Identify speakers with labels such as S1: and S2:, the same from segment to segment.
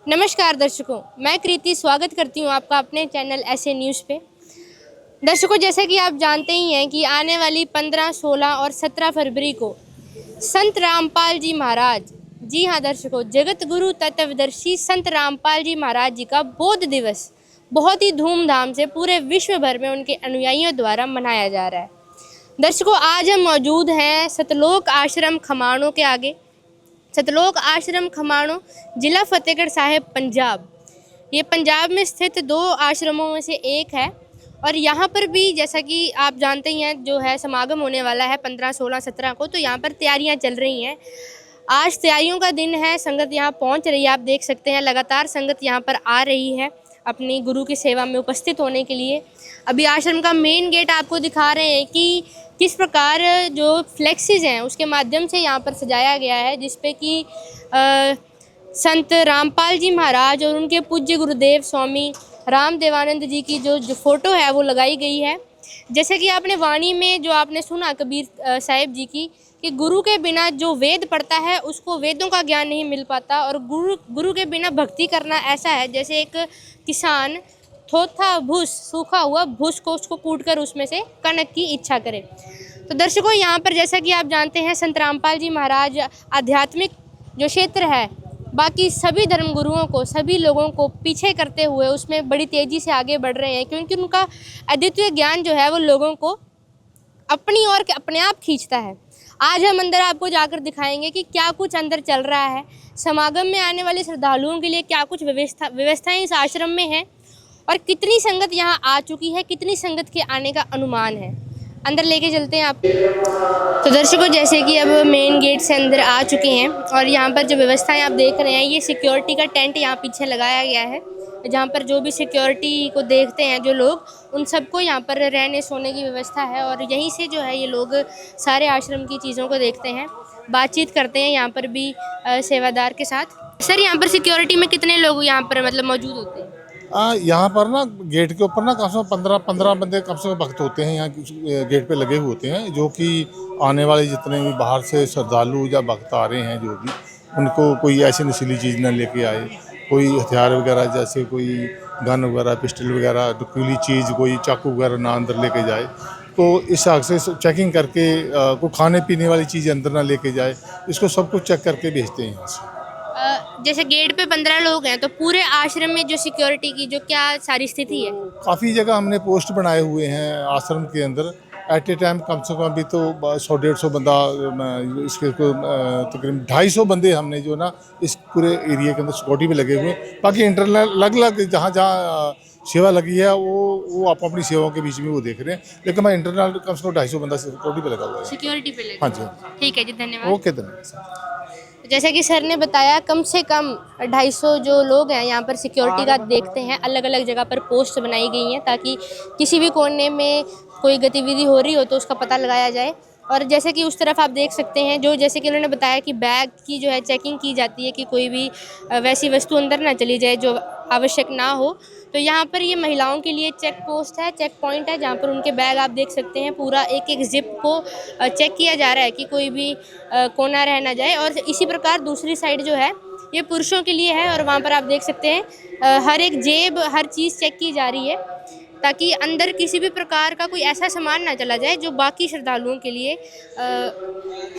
S1: नमस्कार दर्शकों, मैं कृति स्वागत करती हूं आपका अपने चैनल ऐसे न्यूज़ पे। दर्शकों, जैसे कि आप जानते ही हैं कि आने वाली 15, 16 और 17 फरवरी को संत रामपाल जी महाराज, जी हाँ दर्शकों, जगत गुरु तत्वदर्शी संत रामपाल जी महाराज जी का बोध दिवस बहुत ही धूमधाम से पूरे विश्व भर में उनके अनुयायियों द्वारा मनाया जा रहा है। दर्शकों, आज हम मौजूद हैं सतलोक आश्रम खमाणों के आगे। सतलोक आश्रम खमाणों, जिला फतेहगढ़ साहिब, पंजाब। ये पंजाब में स्थित 2 आश्रमों में से एक है और यहाँ पर भी जैसा कि आप जानते ही हैं जो है समागम होने वाला है 15, 16, 17 को। तो यहाँ पर तैयारियाँ चल रही हैं। आज तैयारियों का दिन है। संगत यहाँ पहुँच रही है, आप देख सकते हैं लगातार संगत यहाँ पर आ रही है अपनी गुरु की सेवा में उपस्थित होने के लिए। अभी आश्रम का मेन गेट आपको दिखा रहे हैं कि किस प्रकार जो फ्लेक्सेस हैं उसके माध्यम से यहाँ पर सजाया गया है, जिसपे कि संत रामपाल जी महाराज और उनके पूज्य गुरुदेव स्वामी राम देवानंद जी की जो फ़ोटो है वो लगाई गई है। जैसे कि आपने वाणी में जो आपने सुना कबीर साहिब जी की कि गुरु के बिना जो वेद पढ़ता है उसको वेदों का ज्ञान नहीं मिल पाता, और गुरु के बिना भक्ति करना ऐसा है जैसे एक किसान थोथा भूस, सूखा हुआ भूस को उसको कूटकर उसमें से कनक की इच्छा करे। तो दर्शकों, यहाँ पर जैसा कि आप जानते हैं संत रामपाल जी महाराज आध्यात्मिक जो क्षेत्र है बाकी सभी धर्मगुरुओं को, सभी लोगों को पीछे करते हुए उसमें बड़ी तेज़ी से आगे बढ़ रहे हैं, क्योंकि उनका अद्वितीय ज्ञान जो है वो लोगों को अपनी ओर अपने आप खींचता है। आज हम अंदर आपको जाकर दिखाएंगे कि क्या कुछ अंदर चल रहा है, समागम में आने वाले श्रद्धालुओं के लिए क्या कुछ व्यवस्थाएं इस आश्रम में हैं और कितनी संगत यहाँ आ चुकी है, कितनी संगत के आने का अनुमान है। अंदर लेके चलते हैं आप। तो दर्शकों, जैसे कि अब मेन गेट से अंदर आ चुके हैं और यहाँ पर जो व्यवस्थाएं आप देख रहे हैं, ये सिक्योरिटी का टेंट यहाँ पीछे लगाया गया है, जहाँ पर जो भी सिक्योरिटी को देखते हैं जो लोग, उन सबको यहाँ पर रहने सोने की व्यवस्था है। और यहीं से जो है ये लोग सारे आश्रम की चीज़ों को देखते हैं, बातचीत करते हैं यहाँ पर भी सेवादार के साथ। सर, यहाँ पर सिक्योरिटी में कितने लोग यहाँ पर मतलब मौजूद होते हैं?
S2: यहाँ पर ना गेट के ऊपर ना कम से कम 15 बंदे कम से कम भक्त होते हैं, यहाँ गेट पे लगे हुए होते हैं, जो कि आने वाले जितने भी बाहर से श्रद्धालु या भक्त आ रहे हैं जो भी, उनको कोई ऐसी नशीली चीज़ ना लेके आए, कोई हथियार वगैरह जैसे कोई गन वगैरह, पिस्टल वगैरह, नुकीली चीज़, कोई चाकू वगैरह ना अंदर लेके जाए। तो इस हिसाब से चेकिंग करके कोई खाने पीने वाली चीज़ अंदर ना लेके जाए, इसको सब कुछ चेक करके भेजते हैं यहाँ से।
S1: जैसे गेट पे 15 लोग हैं तो पूरे आश्रम में जो सिक्योरिटी की जो क्या सारी स्थिति है?
S2: काफ़ी जगह हमने पोस्ट बनाए हुए हैं आश्रम के अंदर। एट ए टाइम कम से कम अभी तो 100-150 बंदा, इसके तकरीबन 250 बंदे हमने जो ना इस पूरे एरिया के अंदर सिक्योरिटी पे लगे हुए हैं। बाकी इंटरनल अलग अलग जहाँ जहाँ सेवा लगी है वो आप अपनी सेवाओं के बीच में वो देख रहे हैं, लेकिन मैं इंटरनल कम से कम 250 बंदा सिक्योरिटी पे लगा हुआ है।
S1: सिक्योरिटी पे लगे?
S2: हाँ जी।
S1: ठीक है जी, धन्यवाद।
S2: ओके, धन्यवाद।
S1: जैसे कि सर ने बताया, कम से कम 250 जो लोग हैं यहाँ पर सिक्योरिटी का देखते हैं। अलग अलग जगह पर पोस्ट बनाई गई हैं ताकि किसी भी कोने में कोई गतिविधि हो रही हो तो उसका पता लगाया जाए। और जैसे कि उस तरफ आप देख सकते हैं, जो जैसे कि उन्होंने बताया कि बैग की जो है चेकिंग की जाती है कि कोई भी वैसी वस्तु अंदर ना चली जाए जो आवश्यक ना हो। तो यहाँ पर ये महिलाओं के लिए चेक पोस्ट है, चेक पॉइंट है, जहाँ पर उनके बैग आप देख सकते हैं पूरा एक एक जिप को चेक किया जा रहा है कि कोई भी कोना रह ना जाए। और इसी प्रकार दूसरी साइड जो है ये पुरुषों के लिए है और वहाँ पर आप देख सकते हैं हर एक जेब, हर चीज़ चेक की जा रही है ताकि अंदर किसी भी प्रकार का कोई ऐसा सामान ना चला जाए जो बाकी श्रद्धालुओं के लिए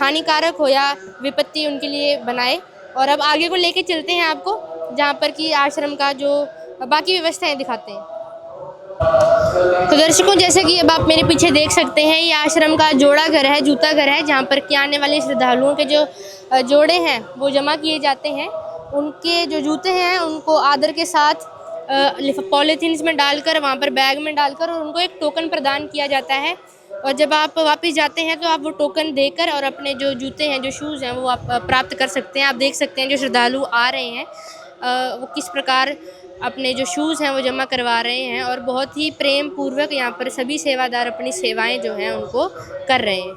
S1: हानिकारक हो या विपत्ति उनके लिए बनाए। और अब आगे को लेके चलते हैं आपको, जहाँ पर कि आश्रम का जो बाकी व्यवस्थाएं दिखाते हैं। तो दर्शकों, जैसे कि अब आप मेरे पीछे देख सकते हैं, ये आश्रम का जोड़ा घर है, जूता घर है, जहाँ पर कि आने वाले श्रद्धालुओं के जो जोड़े हैं वो जमा किए जाते हैं। उनके जो जूते हैं उनको आदर के साथ पॉलीथीन्स में डालकर, वहाँ पर बैग में डालकर, और उनको एक टोकन प्रदान किया जाता है। और जब आप वापस जाते हैं तो आप वो टोकन देकर और अपने जो जूते हैं, जो शूज़ हैं, वो आप प्राप्त कर सकते हैं। आप देख सकते हैं जो श्रद्धालु आ रहे हैं वो किस प्रकार अपने जो शूज़ हैं वो जमा करवा रहे हैं और बहुत ही प्रेम पूर्वक यहाँ पर सभी सेवादार अपनी सेवाएं जो हैं उनको कर रहे हैं।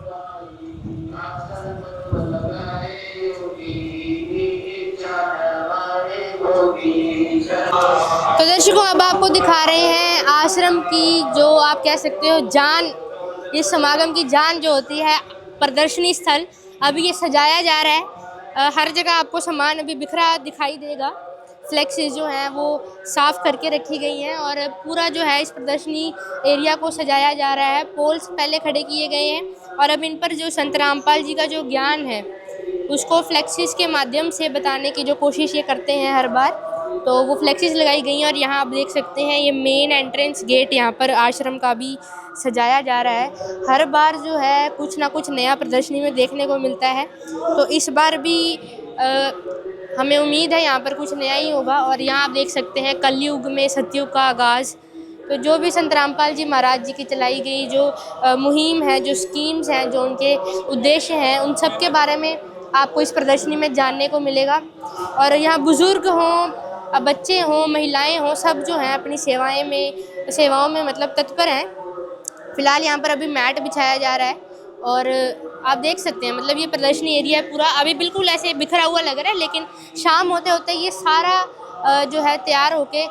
S1: तो दर्शकों, अब आपको दिखा रहे हैं आश्रम की जो आप कह सकते हो जान, इस समागम की जान जो होती है, प्रदर्शनी स्थल। अभी ये सजाया जा रहा है, हर जगह आपको सामान अभी बिखरा दिखाई देगा। फ्लेक्सेस जो हैं वो साफ़ करके रखी गई हैं और पूरा जो है इस प्रदर्शनी एरिया को सजाया जा रहा है। पोल्स पहले खड़े किए गए हैं और अब इन पर जो संत रामपाल जी का जो ज्ञान है उसको फ्लेक्सिस के माध्यम से बताने की जो कोशिश ये करते हैं हर बार, तो वो फ्लेक्सिस लगाई गई हैं। और यहाँ आप देख सकते हैं ये मेन एंट्रेंस गेट यहाँ पर आश्रम का भी सजाया जा रहा है। हर बार जो है कुछ ना कुछ नया प्रदर्शनी में देखने को मिलता है, तो इस बार भी हमें उम्मीद है यहाँ पर कुछ नया ही होगा। और यहाँ आप देख सकते हैं कलयुग में सतयुग का आगाज़, तो जो भी संत रामपाल जी महाराज जी की चलाई गई जो मुहिम है, जो स्कीम्स हैं, जो उनके उद्देश्य हैं, उन सब के बारे में आपको इस प्रदर्शनी में जानने को मिलेगा। और यहाँ बुज़ुर्ग हों, बच्चे हों, महिलाएं हों, सब जो हैं अपनी सेवाओं में मतलब तत्पर हैं। फ़िलहाल यहाँ पर अभी मैट बिछाया जा रहा है और आप देख सकते हैं मतलब ये प्रदर्शनी एरिया पूरा अभी बिल्कुल ऐसे बिखरा हुआ लग रहा है, लेकिन शाम होते होते ये सारा जो है तैयार होके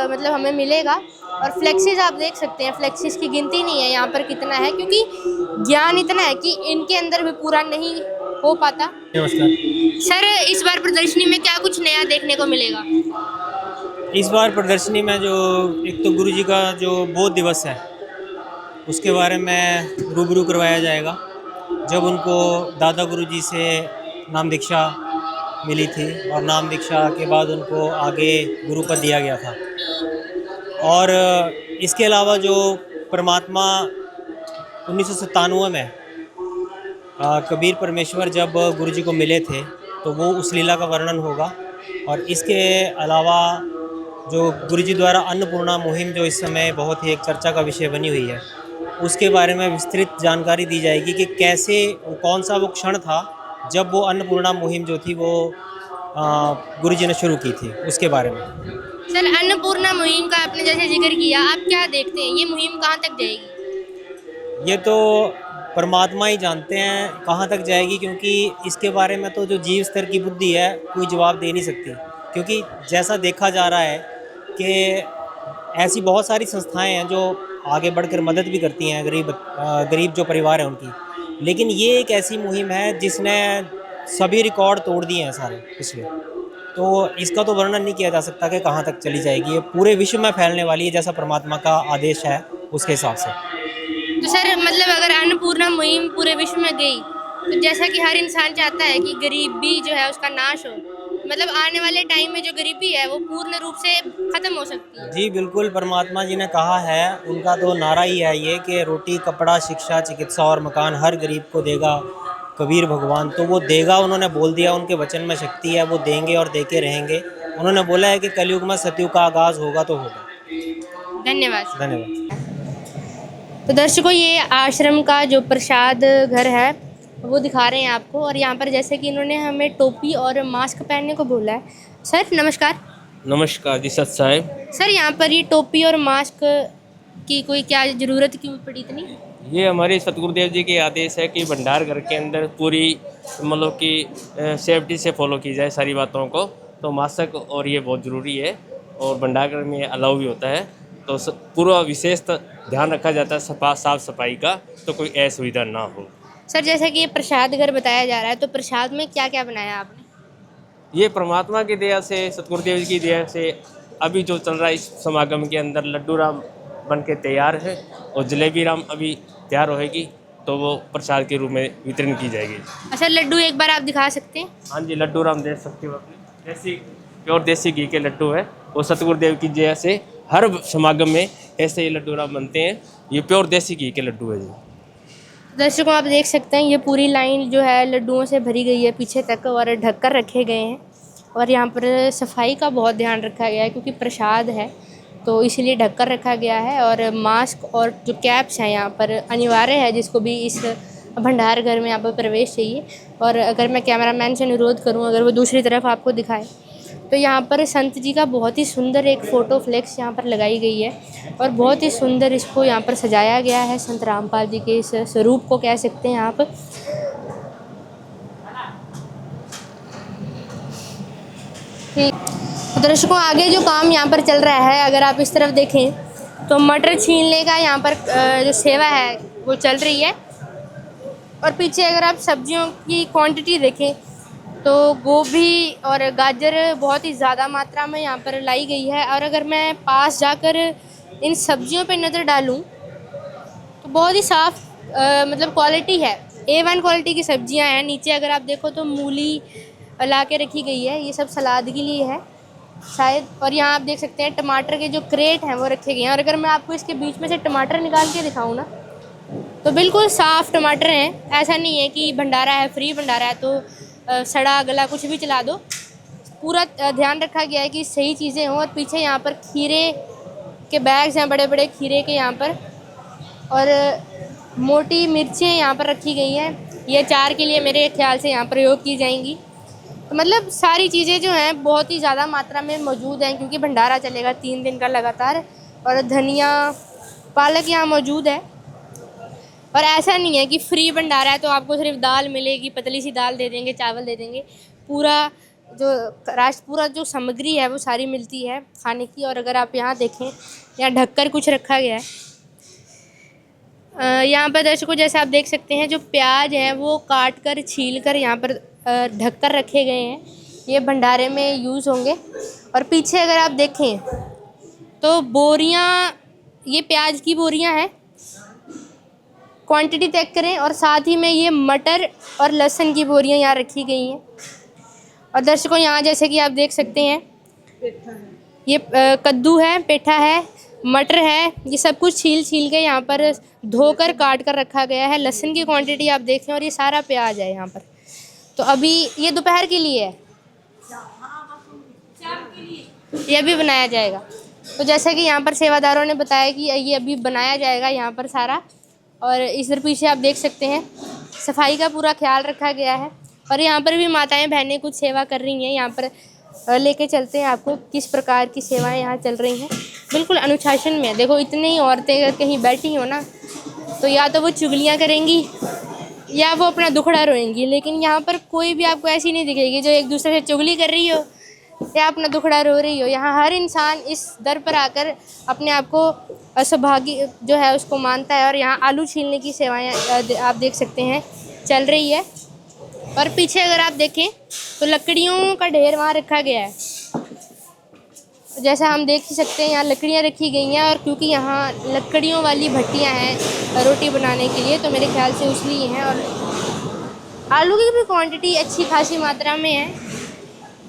S1: मतलब हमें मिलेगा। और फ्लेक्सिस आप देख सकते हैं, फ्लेक्सिस की गिनती नहीं है यहाँ पर कितना है, क्योंकि ज्ञान इतना है कि इनके अंदर भी पूरा नहीं हो पाता।
S3: नमस्कार।
S1: सर, इस बार प्रदर्शनी में क्या कुछ नया देखने को मिलेगा?
S3: इस बार प्रदर्शनी में जो एक तो गुरु जी का जो बोध दिवस है उसके बारे में रूबरू करवाया जाएगा, जब उनको दादा गुरु जी से नाम दीक्षा मिली थी और नाम दीक्षा के बाद उनको आगे गुरु पद दिया गया था। और इसके अलावा जो परमात्मा 1997 में कबीर परमेश्वर जब गुरु जी को मिले थे तो वो उस लीला का वर्णन होगा। और इसके अलावा जो गुरु जी द्वारा अन्नपूर्णा मुहिम जो इस समय बहुत ही एक चर्चा का विषय बनी हुई है, उसके बारे में विस्तृत जानकारी दी जाएगी कि कैसे कौन सा वो क्षण था जब वो अन्नपूर्णा मुहिम जो थी वो गुरु जी ने शुरू की थी, उसके बारे में।
S1: सर, अन्नपूर्णा मुहिम का आपने जैसे जिक्र किया, आप क्या देखते हैं ये मुहिम कहाँ तक जाएगी?
S3: ये तो परमात्मा ही जानते हैं कहाँ तक जाएगी, क्योंकि इसके बारे में तो जो जीव स्तर की बुद्धि है कोई जवाब दे नहीं सकती। क्योंकि जैसा देखा जा रहा है कि ऐसी बहुत सारी संस्थाएं हैं जो आगे बढ़कर मदद भी करती हैं गरीब जो परिवार है उनकी, लेकिन ये एक ऐसी मुहिम है जिसने सभी रिकॉर्ड तोड़ दिए हैं सारे पिछले। तो इसका तो वर्णन नहीं किया जा सकता कि कहाँ तक चली जाएगी। ये पूरे विश्व में फैलने वाली है जैसा परमात्मा का आदेश है उसके हिसाब से।
S1: तो सर मतलब अगर अन्नपूर्णा मुहिम पूरे विश्व में गई तो जैसा कि हर इंसान चाहता है कि गरीबी जो है उसका नाश हो, मतलब आने वाले टाइम में जो गरीबी है वो पूर्ण रूप से ख़त्म हो सकती है।
S3: जी बिल्कुल, परमात्मा जी ने कहा है, उनका तो नारा ही है ये कि रोटी कपड़ा शिक्षा चिकित्सा और मकान हर गरीब को देगा कबीर भगवान। तो वो देगा, उन्होंने बोल दिया, उनके वचन में शक्ति है, वो देंगे और देके रहेंगे। उन्होंने बोला है कि कलयुग में सतयुग का आगाज़ होगा तो होगा।
S1: धन्यवाद।
S3: धन्यवाद।
S1: तो दर्शकों, ये आश्रम का जो प्रसाद घर है वो दिखा रहे हैं आपको। और यहाँ पर जैसे कि इन्होंने हमें टोपी और मास्क पहनने को बोला है। सर नमस्कार।
S4: नमस्कार जी, सत साहेब।
S1: सर, यहाँ पर ये टोपी और मास्क की कोई क्या ज़रूरत क्यों पड़ी इतनी?
S4: ये हमारे सतगुरुदेव जी के आदेश है कि भंडार घर के अंदर पूरी मतलब कि सेफ्टी से फॉलो की जाए सारी बातों को। तो मास्क और ये बहुत ज़रूरी है और भंडार घर में अलाउ भी होता है, तो पूरा विशेष ध्यान रखा जाता है साफ़ सफाई का, तो कोई असुविधा ना हो।
S1: सर, जैसा कि ये प्रसाद घर बताया जा रहा है, तो प्रसाद में क्या क्या बनाया आपने?
S4: ये परमात्मा की दया से, सतगुरुदेव जी की दया से अभी जो चल रहा है इस समागम के अंदर लड्डू राम बन के तैयार है और जलेबी राम अभी तैयार होएगी, तो वो प्रसाद के रूप में वितरण की जाएगी।
S1: अच्छा, लड्डू एक बार आप दिखा सकते हैं?
S4: हाँ जी, लड्डू राम देख सकते हो अपने, देसी प्योर देसी घी के लड्डू है। वो सतगुरुदेव की दया से हर समागम में ऐसे ही लड्डू राम बनते हैं। ये प्योर देसी घी के लड्डू है जी।
S1: दर्शकों, आप देख सकते हैं ये पूरी लाइन जो है लड्डुओं से भरी गई है पीछे तक और ढककर रखे गए हैं। और यहाँ पर सफाई का बहुत ध्यान रखा गया है क्योंकि प्रसाद है, तो इसलिए ढककर रखा गया है। और मास्क और जो कैप्स हैं यहाँ पर अनिवार्य है, जिसको भी इस भंडार घर में यहाँ पर प्रवेश चाहिए। और अगर मैं कैमरामैन से अनुरोध करूँ अगर वो दूसरी तरफ आपको दिखाए, तो यहाँ पर संत जी का बहुत ही सुंदर एक फ़ोटो फ्लेक्स यहाँ पर लगाई गई है और बहुत ही सुंदर इसको यहाँ पर सजाया गया है। संत रामपाल जी के इस स्वरूप को कह सकते हैं आप। दर्शकों, आगे जो काम यहाँ पर चल रहा है, अगर आप इस तरफ देखें तो मटर छीलने का यहाँ पर जो सेवा है वो चल रही है। और पीछे अगर आप सब्जियों की क्वांटिटी देखें तो गोभी और गाजर बहुत ही ज़्यादा मात्रा में यहाँ पर लाई गई है। और अगर मैं पास जाकर इन सब्जियों पे नज़र डालूँ तो बहुत ही साफ़ मतलब क्वालिटी है, A1 क्वालिटी की सब्जियां हैं। नीचे अगर आप देखो तो मूली ला के रखी गई है, ये सब सलाद के लिए है शायद। और यहाँ आप देख सकते हैं टमाटर के जो क्रेट हैं वो रखे गए हैं। और अगर मैं आपको इसके बीच में से टमाटर निकाल के दिखाऊँ ना तो बिल्कुल साफ़ टमाटर हैं। ऐसा नहीं है कि भंडारा है, फ्री भंडारा है तो सड़ा गला कुछ भी चला दो। पूरा ध्यान रखा गया है कि सही चीज़ें हों। और पीछे यहाँ पर खीरे के बैग्स हैं, बड़े बड़े खीरे के यहाँ पर। और मोटी मिर्चें यहाँ पर रखी गई हैं, ये अचार के लिए मेरे ख्याल से यहाँ प्रयोग की जाएंगी। तो मतलब सारी चीज़ें जो हैं बहुत ही ज़्यादा मात्रा में मौजूद हैं, क्योंकि भंडारा चलेगा 3 दिन का लगातार। और धनिया पालक यहाँ मौजूद है। और ऐसा नहीं है कि फ्री भंडारा है तो आपको सिर्फ दाल मिलेगी, पतली सी दाल दे देंगे, चावल दे देंगे। पूरा जो सामग्री है वो सारी मिलती है खाने की। और अगर आप यहाँ देखें, यहाँ ढककर कुछ रखा गया है। यहाँ पर दर्शकों जैसे आप देख सकते हैं जो प्याज हैं वो काट कर छील कर यहाँ पर ढक कर रखे गए हैं, ये भंडारे में यूज़ होंगे। और पीछे अगर आप देखें तो बोरियाँ, ये प्याज की बोरियाँ हैं, क्वांटिटी चेक करें। और साथ ही में ये मटर और लहसुन की बोरियाँ यहाँ रखी गई हैं। और दर्शकों यहाँ जैसे कि आप देख सकते हैं ये कद्दू है, पेठा है, मटर है, ये सब कुछ छील के यहाँ पर धोकर काट कर रखा गया है। लहसुन की क्वांटिटी आप देखें और ये सारा प्याज है यहाँ पर। तो अभी ये दोपहर के लिए है, ये अभी बनाया जाएगा। तो जैसे कि यहाँ पर सेवादारों ने बताया कि ये अभी बनाया जाएगा यहाँ पर सारा। और इधर पीछे आप देख सकते हैं सफाई का पूरा ख्याल रखा गया है। और यहाँ पर भी माताएं बहनें कुछ सेवा कर रही हैं। यहाँ पर लेके चलते हैं आपको किस प्रकार की सेवाएं यहाँ चल रही हैं, बिल्कुल अनुशासन में। देखो इतनी औरतें अगर कहीं बैठी हो ना तो या तो वो चुगलियाँ करेंगी या वो अपना दुखड़ा रोएंगी, लेकिन यहाँ पर कोई भी आपको ऐसी नहीं दिखेगी जो एक दूसरे से चुगली कर रही हो या अपना दुखड़ा रो रही हो। यहाँ हर इंसान इस दर पर आकर अपने आप को असौभाग्य जो है उसको मानता है। और यहाँ आलू छीलने की सेवाएं आप देख सकते हैं चल रही है। और पीछे अगर आप देखें तो लकड़ियों का ढेर वहाँ रखा गया है, जैसा हम देख ही सकते हैं यहाँ लकड़ियाँ रखी गई हैं। और क्योंकि यहाँ लकड़ियों वाली भट्टियाँ हैं रोटी बनाने के लिए, तो मेरे ख्याल से इसलिए हैं। और आलू की भी क्वांटिटी अच्छी खासी मात्रा में है।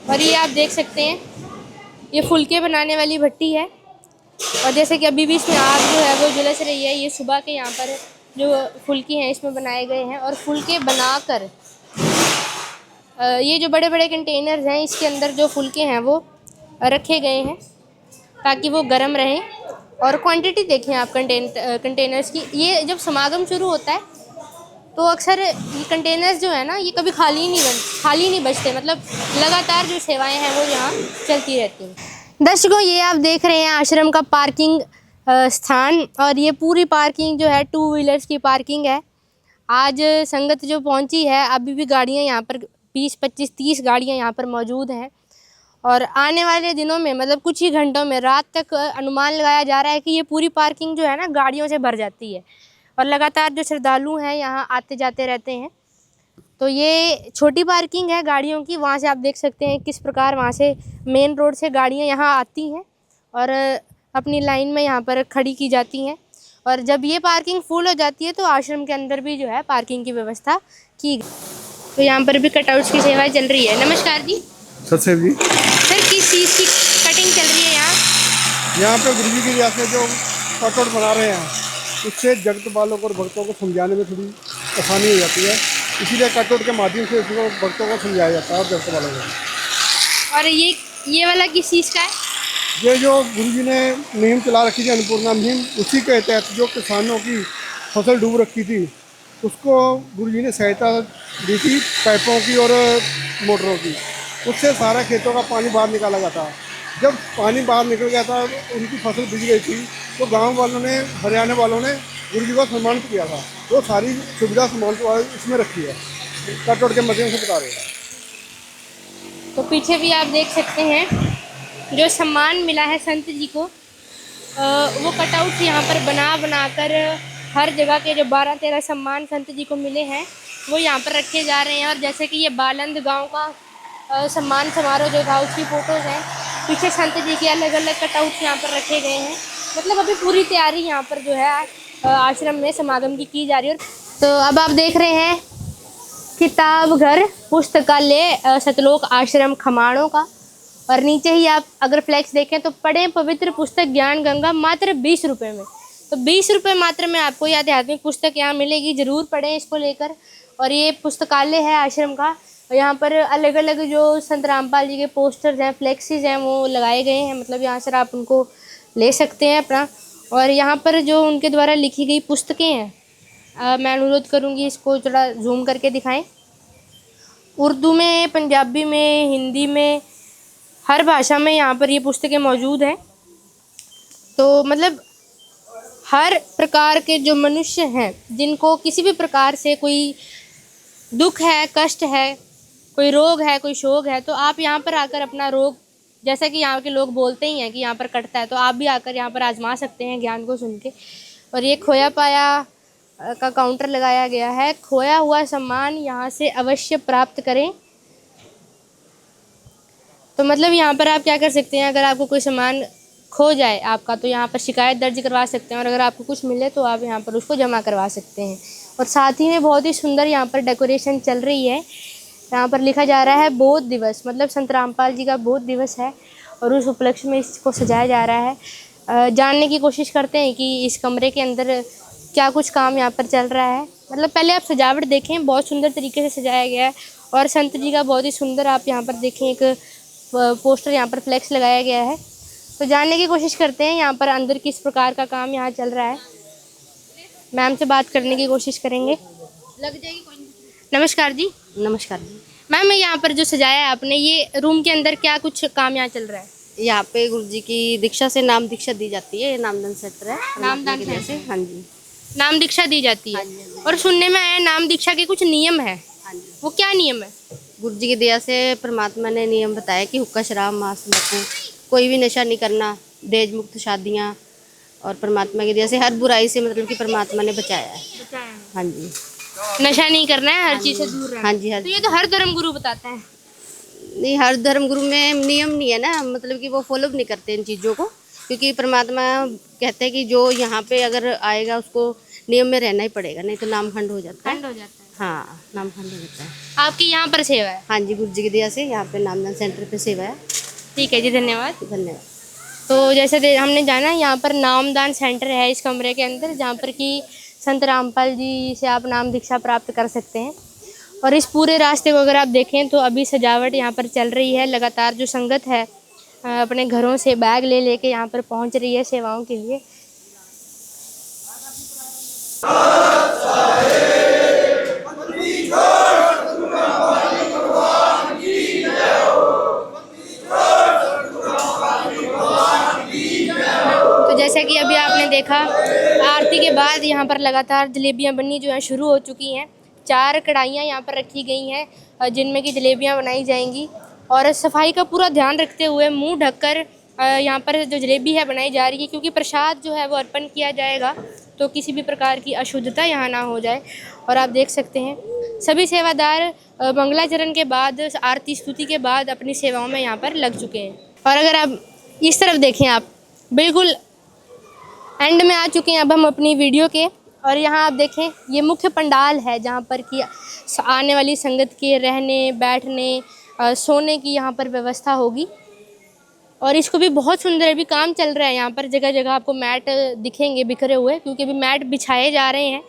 S1: और ये आप देख सकते हैं ये फुलके बनाने वाली भट्टी है। और जैसे कि अभी भी इसमें आग जो है वो झुलस रही है। ये सुबह के यहाँ पर जो फुलके हैं इसमें बनाए गए हैं। और फुलके बनाकर ये जो बड़े बड़े कंटेनर्स हैं इसके अंदर जो फुलके हैं वो रखे गए हैं ताकि वो गर्म रहें। और क्वांटिटी देखें आप कंटेनर्स की। ये जब समागम शुरू होता है तो अक्सर ये कंटेनर्स जो है ना ये कभी खाली नहीं बचते, मतलब लगातार जो सेवाएं हैं वो यहाँ चलती रहती हैं। दर्शकों ये आप देख रहे हैं आश्रम का पार्किंग स्थान। और ये पूरी पार्किंग जो है 2 व्हीलर्स की पार्किंग है। आज संगत जो पहुँची है अभी भी गाड़ियाँ यहाँ पर 20, 25, 30 गाड़ियाँ यहाँ पर मौजूद हैं। और आने वाले दिनों में मतलब कुछ ही घंटों में रात तक अनुमान लगाया जा रहा है कि ये पूरी पार्किंग जो है ना गाड़ियों से भर जाती है। और लगातार जो श्रद्धालु हैं यहाँ आते जाते रहते हैं। तो ये छोटी पार्किंग है गाड़ियों की, वहाँ से आप देख सकते हैं किस प्रकार वहाँ से मेन रोड से गाड़ियाँ यहाँ आती हैं और अपनी लाइन में यहाँ पर खड़ी की जाती हैं। और जब ये पार्किंग फुल हो जाती है तो आश्रम के अंदर भी जो है पार्किंग की व्यवस्था की गई। तो यहाँ पर भी कटआउट्स की सेवाएं चल रही है। नमस्कार जी।
S5: सर जी,
S1: सर किस चीज़ की कटिंग चल रही है यहाँ?
S5: पे गुरु जी की वजह से जो कटआउट बना रहे हैं उससे जगत बालों को और भक्तों को समझाने में थोड़ी आसानी हो जाती है, इसीलिए कटआउट के माध्यम से उसको भक्तों को समझाया जाता है और जगत बालों को।
S1: और ये वाला किस चीज़ का है?
S5: ये जो गुरु जी ने मुहिम चला रखी थी अन्नपूर्णा मुहिम, उसी के तहत जो किसानों की फसल डूब रखी थी उसको गुरु जी ने सहायता दी थी पाइपों की और मोटरों की। उससे सारा खेतों का पानी बाहर निकाला गया था। जब पानी बाहर निकल गया था उनकी फसल बिक गई थी तो गांव वालों ने, हरियाणा वालों ने गुरु जी को सम्मानित किया था। वो सारी सुविधा सम्मान इसमें रखी है, कटआउट के माध्यम से बता रहे हैं।
S1: तो पीछे भी आप देख सकते हैं जो सम्मान मिला है संत जी को, वो कटआउट यहाँ पर बना कर हर जगह के जो 12-13 सम्मान संत जी को मिले हैं वो यहाँ पर रखे जा रहे हैं। और जैसे कि ये बालंद गांव का सम्मान समारोह जो था उसकी फ़ोटोज़ हैं। पीछे संत जी के अलग अलग कटआउट्स यहाँ पर रखे गए हैं। मतलब अभी पूरी तैयारी यहाँ पर जो है आश्रम में समागम की जा रही है। तो अब आप देख रहे हैं किताब घर पुस्तकालय सतलोक आश्रम खमाणों का, और नीचे ही आप अगर फ्लैक्स देखें तो पढ़ें पवित्र पुस्तक ज्ञान गंगा मात्र 20 रुपये में। तो 20 रुपये मात्र में आपको ये आध्यात्मिक पुस्तक यहाँ मिलेगी, ज़रूर पढ़ें इसको लेकर। और ये पुस्तकालय है आश्रम का, यहाँ पर अलग अलग जो संत रामपाल जी के पोस्टर्स हैं, फ्लैक्सीज हैं, वो लगाए गए हैं। मतलब यहाँ से आप उनको ले सकते हैं अपना। और यहाँ पर जो उनके द्वारा लिखी गई पुस्तकें हैं, मैं अनुरोध करूँगी इसको थोड़ा जूम करके दिखाएं। उर्दू में, पंजाबी में, हिंदी में, हर भाषा में यहाँ पर ये पुस्तकें मौजूद हैं। तो मतलब हर प्रकार के जो मनुष्य हैं जिनको किसी भी प्रकार से कोई दुख है, कष्ट है, कोई रोग है, कोई शोक है, तो आप यहाँ पर आकर अपना रोग, जैसा कि यहाँ के लोग बोलते ही हैं कि यहाँ पर कटता है, तो आप भी आकर यहाँ पर आजमा सकते हैं ज्ञान को सुन के। और ये खोया पाया का काउंटर लगाया गया है। खोया हुआ सम्मान यहाँ से अवश्य प्राप्त करें। तो मतलब यहाँ पर आप क्या कर सकते हैं, अगर आपको कोई सामान खो जाए आपका, तो यहाँ पर शिकायत दर्ज करवा सकते हैं, और अगर आपको कुछ मिले तो आप यहाँ पर उसको जमा करवा सकते हैं। और साथ ही में बहुत ही सुंदर यहाँ पर डेकोरेशन चल रही है। यहाँ पर लिखा जा रहा है बोध दिवस, मतलब संत रामपाल जी का बोध दिवस है, और उस उपलक्ष्य में इसको सजाया जा रहा है। जानने की कोशिश करते हैं कि इस कमरे के अंदर क्या कुछ काम यहाँ पर चल रहा है। मतलब पहले आप सजावट देखें, बहुत सुंदर तरीके से सजाया गया है। और संत जी का बहुत ही सुंदर आप यहाँ पर देखें एक पोस्टर यहाँ पर फ्लेक्स लगाया गया है। तो जानने की कोशिश करते हैं यहाँ पर अंदर किस प्रकार का काम यहाँ चल रहा है। मैम से बात करने की कोशिश करेंगे। लग जाएगी कोई। नमस्कार जी।
S6: नमस्कार जी।
S1: मैम, यहाँ पर जो सजाया है आपने, ये रूम के अंदर क्या कुछ काम यहाँ चल रहा है?
S6: यहाँ पे गुरु जी की दीक्षा से नाम दीक्षा दी जाती है। ये नामदान सेंटर है।
S1: नामदान
S6: की वजह से, हाँ जी,
S1: नाम दीक्षा दी जाती है।
S6: हाँ जी, हाँ जी।
S1: और सुनने में आया नाम दीक्षा के कुछ नियम है,
S6: हाँ जी।
S1: वो क्या नियम है?
S6: गुरु जी की दया से परमात्मा ने नियम बताया कि हुक्का शराब मांस तंबाकू कोई भी नशा नहीं करना, दहेज मुक्त शादियाँ, और परमात्मा की दया से हर बुराई से मतलब कि परमात्मा ने बचाया है। हाँ जी।
S1: नशा नहीं करना है, हर चीज से दूर रहना।
S6: हाँ जी, हाँ
S1: तो
S6: जी।
S1: ये तो हर धर्म गुरु बताता है।
S6: नहीं, हर धर्म गुरु में नियम नहीं है ना, मतलब कि वो फॉलो नहीं करते इन चीज़ों को, क्योंकि परमात्मा कहते हैं कि जो यहाँ पे अगर आएगा उसको नियम में रहना ही पड़ेगा, नहीं तो नाम खंड हो जाता है।
S1: खंड हो जाता है।
S6: हाँ, नाम खंड हो जाता है।
S1: आपकी यहाँ पर सेवा है?
S6: हाँ जी, गुरु जी की दया से यहाँ पे नामदान सेंटर पे सेवा है।
S1: ठीक है जी, धन्यवाद।
S6: धन्यवाद।
S1: तो जैसे हमने जाना, यहाँ पर नामदान सेंटर है इस कमरे के अंदर, जहाँ पर कि संत रामपाल जी से आप नाम दीक्षा प्राप्त कर सकते हैं। और इस पूरे रास्ते को अगर आप देखें तो अभी सजावट यहाँ पर चल रही है। लगातार जो संगत है अपने घरों से बैग ले लेके यहाँ पर पहुँच रही है सेवाओं के लिए। तो जैसा कि अभी आपने देखा, आरती के बाद यहाँ पर लगातार जलेबियाँ बननी जो है शुरू हो चुकी हैं। 4 कढ़ाइयाँ यहाँ पर रखी गई हैं जिनमें कि जलेबियाँ बनाई जाएंगी। और सफाई का पूरा ध्यान रखते हुए मुंह ढककर यहाँ पर जो जलेबी है बनाई जा रही है, क्योंकि प्रसाद जो है वो अर्पण किया जाएगा, तो किसी भी प्रकार की अशुद्धता यहाँ ना हो जाए। और आप देख सकते हैं सभी सेवादार मंगलाचरण के बाद, आरती स्तुति के बाद अपनी सेवाओं में यहाँ पर लग चुके हैं। और अगर आप इस तरफ देखें, आप बिल्कुल एंड में आ चुके हैं अब हम अपनी वीडियो के। और यहाँ आप देखें, ये मुख्य पंडाल है जहाँ पर कि आने वाली संगत के रहने, बैठने, सोने की यहाँ पर व्यवस्था होगी। और इसको भी बहुत सुंदर अभी काम चल रहा है। यहाँ पर जगह जगह आपको मैट दिखेंगे बिखरे हुए, क्योंकि अभी मैट बिछाए जा रहे हैं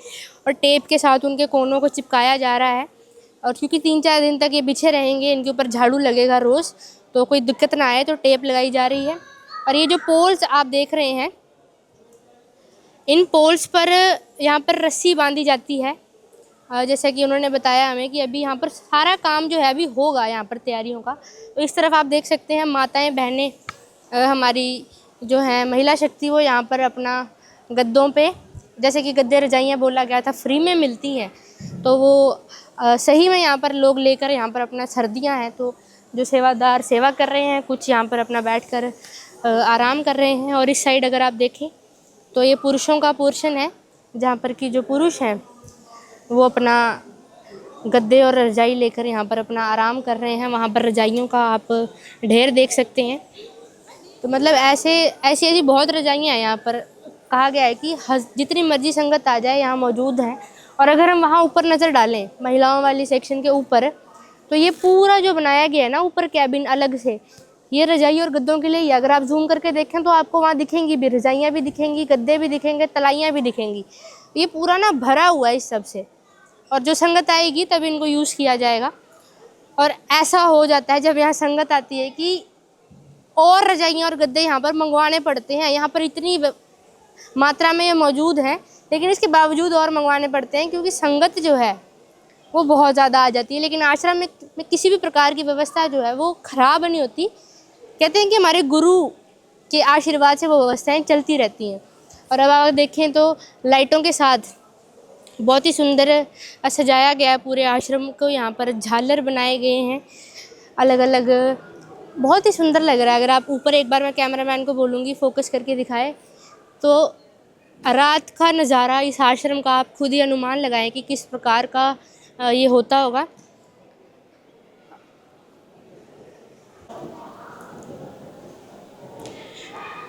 S1: और टेप के साथ उनके कोनों को चिपकाया जा रहा है। और क्योंकि 3-4 दिन तक ये बिछे रहेंगे, इनके ऊपर झाड़ू लगेगा रोज़, तो कोई दिक्कत ना आए, तो टेप लगाई जा रही है। और ये जो पोल्स आप देख रहे हैं, इन पोल्स पर यहाँ पर रस्सी बांधी जाती है। जैसा कि उन्होंने बताया हमें कि अभी यहाँ पर सारा काम जो है अभी होगा यहाँ पर तैयारियों का। तो इस तरफ आप देख सकते हैं माताएं बहनें हमारी जो हैं महिला शक्ति, वो यहाँ पर अपना गद्दों पे, जैसे कि गद्दे रजाइयाँ बोला गया था फ्री में मिलती हैं, तो वो सही में यहाँ पर लोग लेकर यहाँ पर अपना सर्दियाँ हैं तो जो सेवादार सेवा कर रहे हैं, कुछ यहाँ पर अपना बैठकर आराम कर रहे हैं। और इस साइड अगर आप देखें तो ये पुरुषों का पोर्शन है, जहाँ पर कि जो पुरुष हैं वो अपना गद्दे और रजाई लेकर यहाँ पर अपना आराम कर रहे हैं। वहाँ पर रजाइयों का आप ढेर देख सकते हैं। तो मतलब ऐसी बहुत रजाइयाँ हैं यहाँ पर। कहा गया है कि जितनी मर्जी संगत आ जाए यहाँ मौजूद हैं। और अगर हम वहाँ ऊपर नज़र डालें महिलाओं वाली सेक्शन के ऊपर, तो ये पूरा जो बनाया गया है ना ऊपर कैबिन अलग से, ये रजाई और गद्दों के लिए ही। अगर आप जूम करके देखें तो आपको वहाँ दिखेंगी भी, रजाइयाँ भी दिखेंगी, गद्दे भी दिखेंगे, तलाइयाँ भी दिखेंगी। ये पूरा ना भरा हुआ है इस सब से। और जो संगत आएगी तब इनको यूज़ किया जाएगा। और ऐसा हो जाता है जब यहाँ संगत आती है कि और रजाइयाँ और गद्दे यहाँ पर मंगवाने पड़ते हैं। यहाँ पर इतनी मात्रा में ये मौजूद हैं, लेकिन इसके बावजूद और मंगवाने पड़ते हैं क्योंकि संगत जो है वो बहुत ज़्यादा आ जाती है। लेकिन आश्रम में किसी भी प्रकार की व्यवस्था जो है वो ख़राब नहीं होती। कहते हैं कि हमारे गुरु के आशीर्वाद से वो व्यवस्थाएं चलती रहती हैं। और अब आप देखें तो लाइटों के साथ बहुत ही सुंदर सजाया गया है पूरे आश्रम को। यहाँ पर झालर बनाए गए हैं अलग अलग, बहुत ही सुंदर लग रहा है। अगर आप ऊपर एक बार मैं कैमरामैन को बोलूँगी फोकस करके दिखाए तो रात का नज़ारा इस आश्रम का आप खुद ही अनुमान लगाएं कि किस प्रकार का ये होता होगा।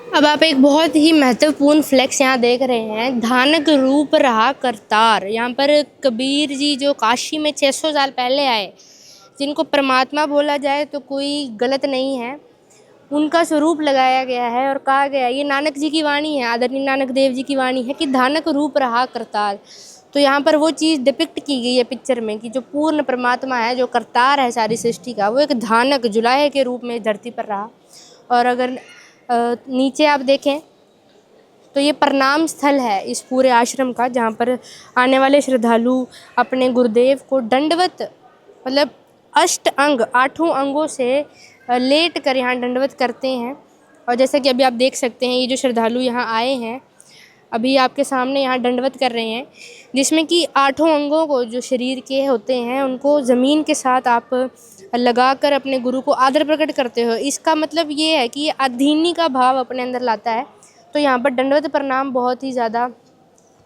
S1: अब आप एक बहुत ही महत्वपूर्ण फ्लेक्स यहाँ देख रहे हैं, धानक रूप रहा करतार। यहाँ पर कबीर जी जो काशी में 600 साल पहले आए, जिनको परमात्मा बोला जाए तो कोई गलत नहीं है, उनका स्वरूप लगाया गया है। और कहा गया ये नानक जी की वाणी है, आदरणीय नानक देव जी की वाणी है कि धानक रूप रहा करतार। तो यहाँ पर वो चीज़ डिपिक्ट की गई है पिक्चर में कि जो पूर्ण परमात्मा है, जो करतार है सारी सृष्टि का, वो एक धानक जुलाहे के रूप में धरती पर रहा। और अगर नीचे आप देखें तो ये प्रणाम स्थल है इस पूरे आश्रम का, जहाँ पर आने वाले श्रद्धालु अपने गुरुदेव को दंडवत, मतलब आठों अंगों से लेट कर यहाँ दंडवत करते हैं। और जैसा कि अभी आप देख सकते हैं ये जो श्रद्धालु यहाँ आए हैं अभी आपके सामने यहाँ दंडवत कर रहे हैं, जिसमें कि 8 अंगों को जो शरीर के होते हैं उनको ज़मीन के साथ आप लगाकर अपने गुरु को आदर प्रकट करते हो। इसका मतलब ये है कि ये अधीनी का भाव अपने अंदर लाता है। तो यहाँ पर दंडवत प्रणाम बहुत ही ज़्यादा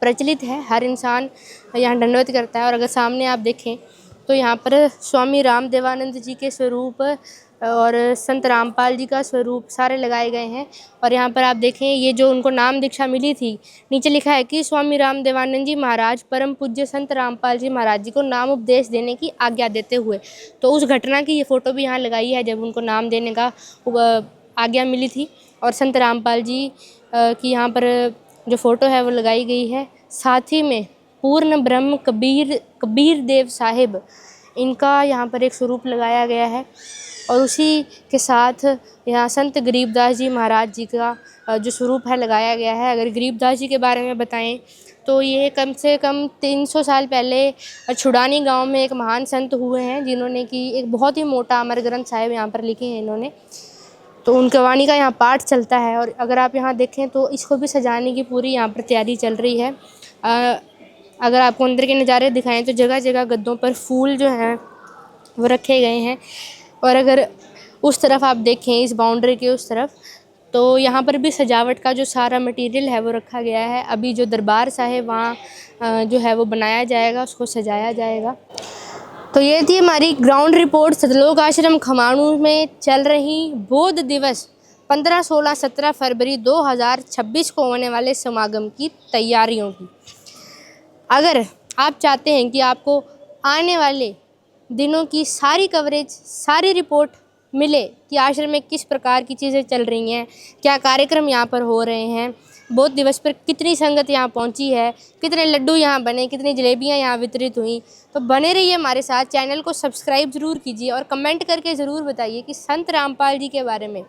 S1: प्रचलित है, हर इंसान यहाँ दंडवत करता है। और अगर सामने आप देखें तो यहाँ पर स्वामी राम देवानंद जी के स्वरूप और संत रामपाल जी का स्वरूप सारे लगाए गए हैं। और यहाँ पर आप देखें ये जो उनको नाम दीक्षा मिली थी, नीचे लिखा है कि स्वामी राम देवानंद जी महाराज परम पूज्य संत रामपाल जी महाराज जी को नाम उपदेश देने की आज्ञा देते हुए। तो उस घटना की ये फ़ोटो भी यहाँ लगाई है जब उनको नाम देने का आज्ञा मिली थी। और संत रामपाल जी की यहाँ पर जो फ़ोटो है वो लगाई गई है। साथ ही में पूर्ण ब्रह्म कबीर देव साहिब, इनका यहाँ पर एक स्वरूप लगाया गया है। और उसी के साथ यहाँ संत गरीबदास जी महाराज जी का जो स्वरूप है लगाया गया है। अगर गरीबदास जी के बारे में बताएं तो ये कम से कम 300 साल पहले छुड़ानी गांव में एक महान संत हुए हैं, जिन्होंने कि एक बहुत ही मोटा अमर ग्रंथ साहिब यहाँ पर लिखे हैं इन्होंने। तो उनके वाणी का यहाँ पाठ चलता है। और अगर आप यहाँ देखें तो इसको भी सजाने की पूरी यहाँ पर तैयारी चल रही है। अगर आपको अंदर के नज़ारे दिखाएं तो जगह जगह गद्दों पर फूल जो हैं वो रखे गए हैं। और अगर उस तरफ आप देखें इस बाउंड्री के उस तरफ, तो यहाँ पर भी सजावट का जो सारा मटेरियल है वो रखा गया है। अभी जो दरबार साहिब वहाँ जो है वो बनाया जाएगा, उसको सजाया जाएगा। तो ये थी हमारी ग्राउंड रिपोर्ट सतलोक आश्रम खमाणु में चल रही बौद्ध दिवस 15, 16, 17 फरवरी 2026 को होने वाले समागम की तैयारियों की। अगर आप चाहते हैं कि आपको आने वाले दिनों की सारी कवरेज, सारी रिपोर्ट मिले कि आश्रम में किस प्रकार की चीज़ें चल रही हैं, क्या कार्यक्रम यहाँ पर हो रहे हैं, बौद्ध दिवस पर कितनी संगत यहाँ पहुँची है, कितने लड्डू यहाँ बने, कितनी जलेबियाँ यहाँ वितरित हुई, तो बने रहिए हमारे साथ। चैनल को सब्सक्राइब ज़रूर कीजिए और कमेंट करके ज़रूर बताइए कि संत रामपाल जी के बारे में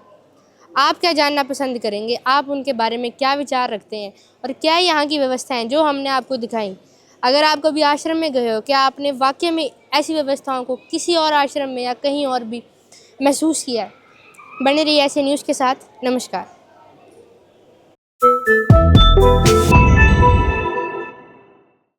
S1: आप क्या जानना पसंद करेंगे, आप उनके बारे में क्या विचार रखते हैं और क्या यहाँ की व्यवस्थाएँ जो हमने आपको दिखाई। अगर आप कभी आश्रम में गए हो, क्या आपने वाकई में ऐसी व्यवस्थाओं को किसी और आश्रम में या कहीं और भी महसूस किया है? बने रहिए ऐसे न्यूज़ के साथ। नमस्कार।